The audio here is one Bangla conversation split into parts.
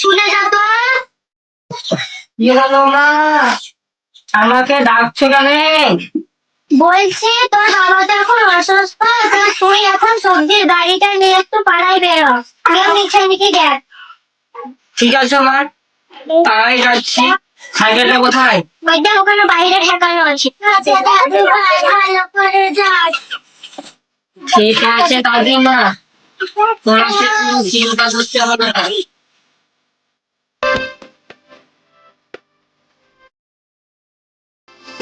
শুনে যা তো। কি হলো মা, আমাকে ডাকছো কেন? বলছি তোর বাবা তো এখন অসুস্থ, তুই এখন সবজির গাড়িটা নিয়ে একটু পাড়ায় বেরো, আমিও নিচে নাকি দেখ। ঠিক আছে মা, তাই যাচ্ছি। সাইকেলটা কোথায়? ওইটা ওখানে বাইরে ঠেকানো আছে। দাদু ভাই ভালো করে যাস। ঠিক আছে দাদিমা, তোমাকে কোনো চিন্তা করতে হবে না।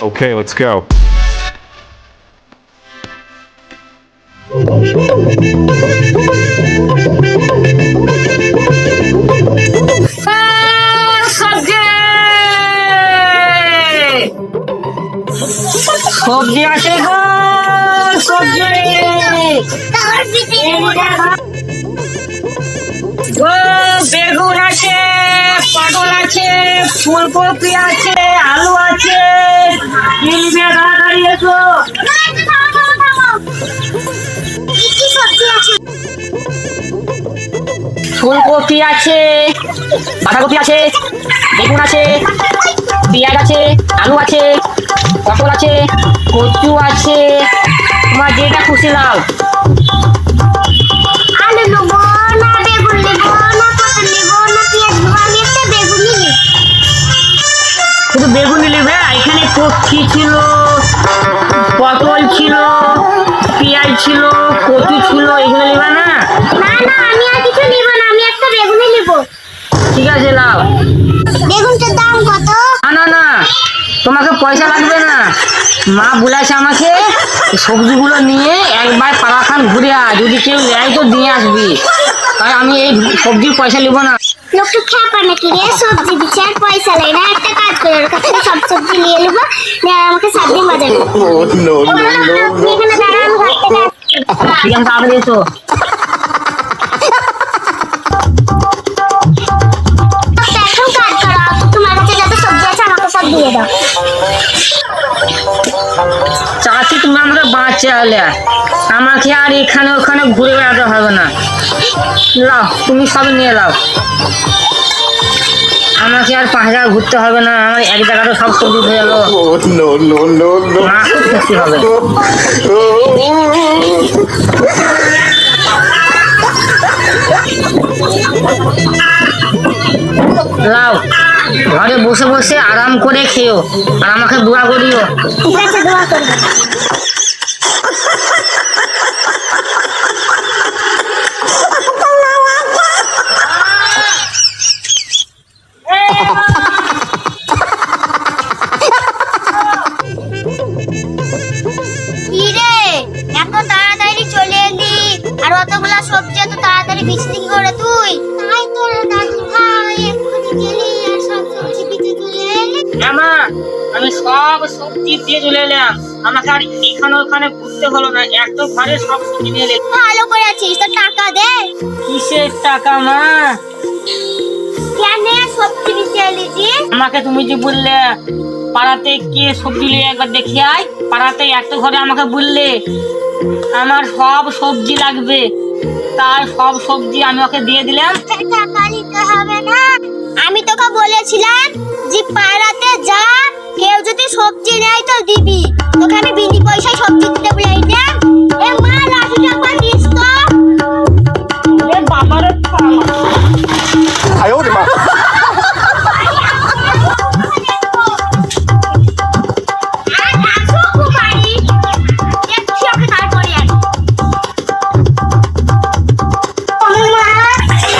Okay, let's go. সবজি আছে গো, সবজি বেগুন আছে, পটল আছে, ফুলকপি আছে, আলু আছে। কিনবে তাড়াতাড়ি এসো। ফুলকপি আছে, বাঁধাকপি আছে, বেগুন আছে, পেঁয়াজ আছে, আলু আছে, পটল আছে, কচু আছে, তোমার যেটা খুশি নাও। আলু নেবো না বেগুন নেবো না পটল নেবো না পেঁয়াজ নেবো, আমি একটা বেগুনই নেবো। শুধু বেগুনি নেবে? এখানে কচি ছিল, পটল ছিল, পেঁয়াজ ছিল, কচু ছিল, এগুলো নেবে না? না না, আমি আর কিছু নিব না, আমি একটা বেগুনই নিব। ঠিক আছে নাও। বেগুনটার দাম কত? না না না, তোমাকে পয়সা লাগবে না। মা বলেছে আমাকে সবজিগুলো নিয়ে একবার পাড়াখান ঘুরে আয়, যদি কেউ নেয় তো দিয়ে আসবি। তাই আমি এই সবজির পয়সা নেবো না। লোকটা খাপা নাকি রে, সবজি দিচ্ছে আর পয়সা লাগে না। একটা কাজ করে ওর কাছ থেকে সব সবজি নিয়ে নেবো, নিয়ে আমাকে 7 দিন বাজার করতে হবে। আপনি এখানে দাঁড়ান, ঘর থেকে আসছি। ঠিক আছে তাড়াতাড়ি এসো। এখন কাজ করো, তোমার কাছে যত সবজি আছে আমাকে সব দিয়ে দাও। চাচি তুমি আমাকে বাঁচালে, আমাকে আর এখানে ওখানে ঘুরে বেড়াতে হবে না। লাও, তুমি সব নিয়ে লাও, আমাকে আর 5 জায়গা ঘুরতে হবে না। আমার এক জায়গাতে সব সবজি হয়ে গেল। মা খুব খুশি হবে। লাও, ঘরে বসে বসে আরাম করে খেও, আর আমাকে দোয়া করিও। ঠিক আছে, দোয়া করবো। কি রে, এত তাড়াতাড়ি চলে এলি, আর অতগুলা সবজি এত তাড়াতাড়ি বিক্রি করে তুই? তাই তো রে দাদু ভাই, এক্ষুনি গেলি আর সব সবজি বিক্রি করে এলি। মা, আমি সব সবজি দিয়ে চলে এলাম, আমাকে আর এখানে ওখানে ঘুরতে হলো না। এত ঘরে সব সবজি নিয়ে এলে। ভালো করেছিস, তো টাকা দে। কিসের টাকা মা? কেন সবজি বিক্রি এলি জি? আমাকে তুমি যে বললে পাড়াতে কে সবজি নিয়ে একবার দেখে আয়, পাড়াতে এত ঘরে আমাকে বললে আমার সব সবজি লাগবে, তার সব সবজি আমি ওকে দিয়ে দিলাম। টাকা নিতে হবে না, আমি তোকে বলেছিলাম যে পাড়াতে যা, কেউ যদি সবজি নেয় তো দিবি। তোকে আমি বিনি পয়সায় সবজি দিতে বলাই না। এ মা, লাঠিটা কই দিস তো? এ বাবারে বাবা। 哎呦我的妈！ আর আসো কুমারী, দেখছি ওকে তারপরে আর। মা,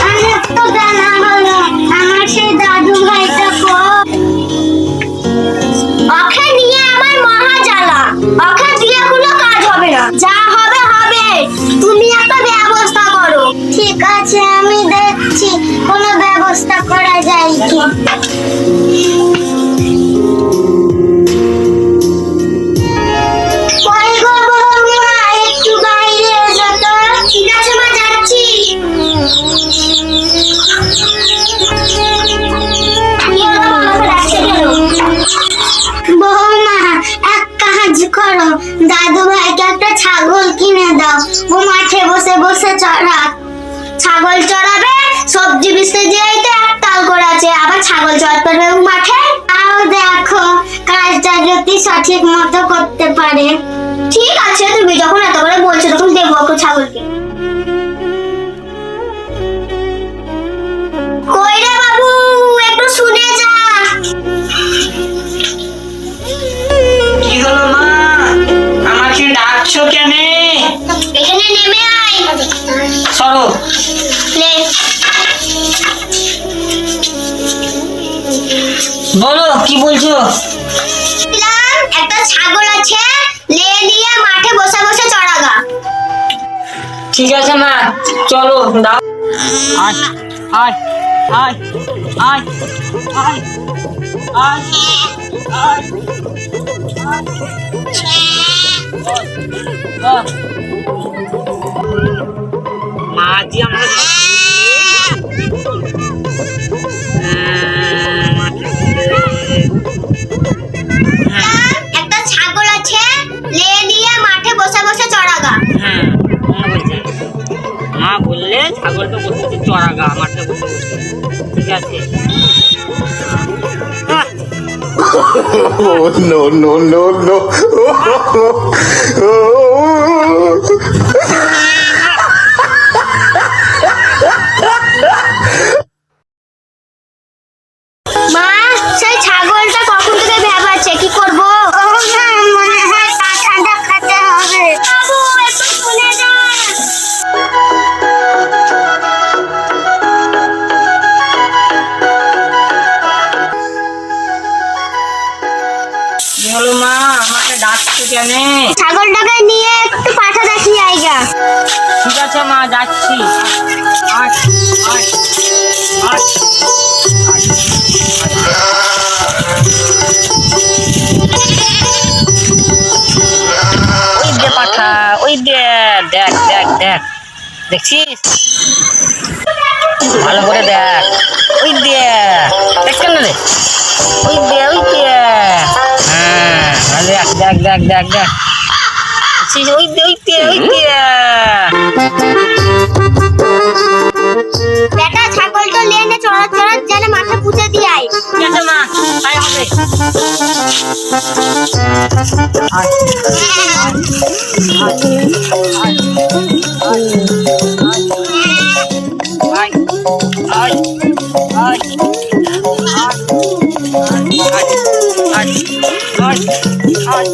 আমার তো জানা হলো, আমার সেই দাদু ভাইটা কই? ওকে নিয়ে আমার মহা জ্বালা, ওকে দিয়ে কোনো কাজ হবে না। যা হবে হবে, তুমি একটা ব্যবস্থা করো। ঠিক আছে, আমি দেখছি কোনো ব্যবস্থা করা যায় কি। কই গো বৌমা, একটু বাইরে এসো তো। ঠিক আছে মা, যাচ্ছি। কি হলো, আমাকে দাদু ভাইকে একটা ছাগল কিনে দাও, ও মাঠে বসে বসে চড়াক। ছাগল চড়াবে, সবজি বেচতে যেই তো এক তাল করে আছে, আবার ছাগল চড়াতে পারবে ও মাঠে। তাও দেখো কাজটা যদি সঠিক মতো করতে পারে। ঠিক আছে, তুমি যখন এত করে বলছো তখন দেবো ওকে ছাগলকে। কই রে বাবু, একটু শুনে যা। কি হলো মা, আমাকে ডাকছো কেন? এখানে নেমে আয়। সরো। লে, বলো কি বলছো? বললাম, একটা ছাগল আছে, লে নিয়ে মাঠে বসে বসে চড়াগা। ঠিক আছে মা, চলো দাও। আয় আয় আয় আয় আয় আয় আয়। মা জি আমার একটা ছাগল আছে, লে নিয়ে মাঠে বসে বসে চড়াগা। হ্যাঁ মনে বলছে, মা বললে ছাগলটা বসেছে চড়াগা মাঠে বসে বসে। ঠিক আছে। Oh, no, no, no, no. মা, সেই ছাগলটা কখন থেকে ভেবাচ্ছে কি করব? মনে হয় কাঁটা দেখাতে হবে। বাবু একটু শুনে যান। কি হলো মা, আমাকে ডাকছো কেন? ছাগলটাকে নিয়ে একটু পাঠা দেখিয়ে আইগা। ঠিক আছে মা, যাচ্ছি। আয় আয় আয় ওই দে পাঠা, ওই দে, দেখ দেখ দেখ, দেখছিস? ভালো করে দেখ, ওই দে, দেখ কেন রে? ওই দে ওই দে। হ্যাঁ দেখ দেখ দেখ দেখ দেখ, দেখছিস? ওই দে ওই দে ওই দে। বেটা ছাগলটা লেনে চড়া চড়া জানে মাথা পুঁতে দিয়ে আয়। ঠিক আছে মা, তাই হবে। আয় আয় আয় আয় আয় আয়।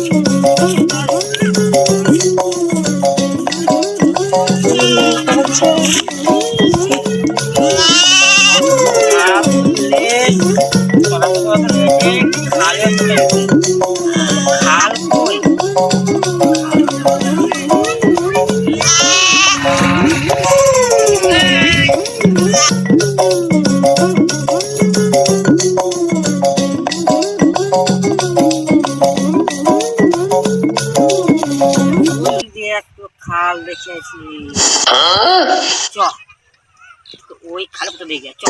খাল দেখেছি, চ ওই খালের মতো দেখে চ।